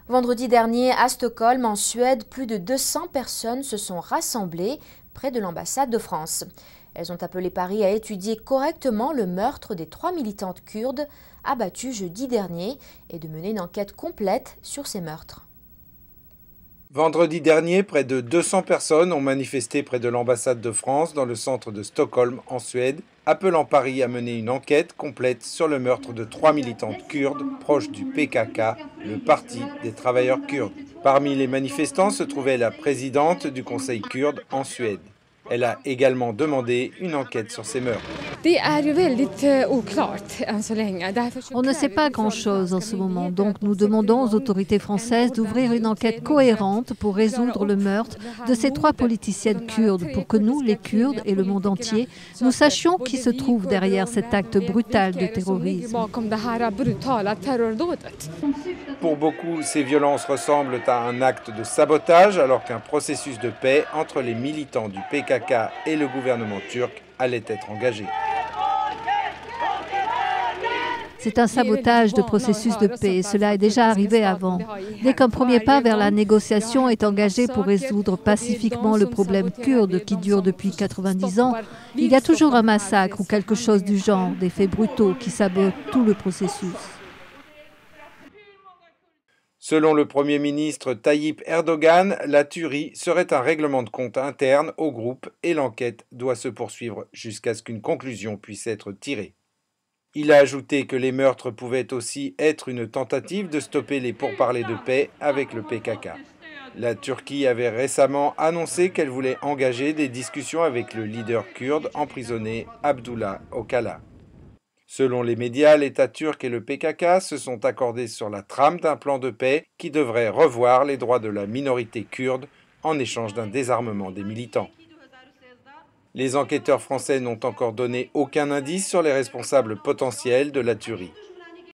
Vendredi dernier, à Stockholm, en Suède, plus de 200 personnes se sont rassemblées près de l'ambassade de France. Elles ont appelé Paris à étudier correctement le meurtre des 3 militantes kurdes abattues jeudi dernier et de mener une enquête complète sur ces meurtres. Vendredi dernier, près de 200 personnes ont manifesté près de l'ambassade de France dans le centre de Stockholm, en Suède, appelant Paris à mener une enquête complète sur le meurtre de 3 militantes kurdes proches du PKK, le Parti des travailleurs kurdes. Parmi les manifestants se trouvait la présidente du Conseil kurde en Suède. Elle a également demandé une enquête sur ces meurtres. On ne sait pas grand-chose en ce moment, donc nous demandons aux autorités françaises d'ouvrir une enquête cohérente pour résoudre le meurtre de ces 3 politiciennes kurdes, pour que nous, les Kurdes et le monde entier, nous sachions qui se trouve derrière cet acte brutal de terrorisme. Pour beaucoup, ces violences ressemblent à un acte de sabotage, alors qu'un processus de paix entre les militants du PKK et le gouvernement turc allait être engagé. C'est un sabotage de processus de paix. Cela est déjà arrivé avant. Dès qu'un premier pas vers la négociation est engagé pour résoudre pacifiquement le problème kurde qui dure depuis 90 ans, il y a toujours un massacre ou quelque chose du genre, des faits brutaux qui sabotent tout le processus. Selon le Premier ministre Tayyip Erdogan, la tuerie serait un règlement de compte interne au groupe et l'enquête doit se poursuivre jusqu'à ce qu'une conclusion puisse être tirée. Il a ajouté que les meurtres pouvaient aussi être une tentative de stopper les pourparlers de paix avec le PKK. La Turquie avait récemment annoncé qu'elle voulait engager des discussions avec le leader kurde emprisonné Abdullah Öcalan. Selon les médias, l'État turc et le PKK se sont accordés sur la trame d'un plan de paix qui devrait revoir les droits de la minorité kurde en échange d'un désarmement des militants. Les enquêteurs français n'ont encore donné aucun indice sur les responsables potentiels de la tuerie.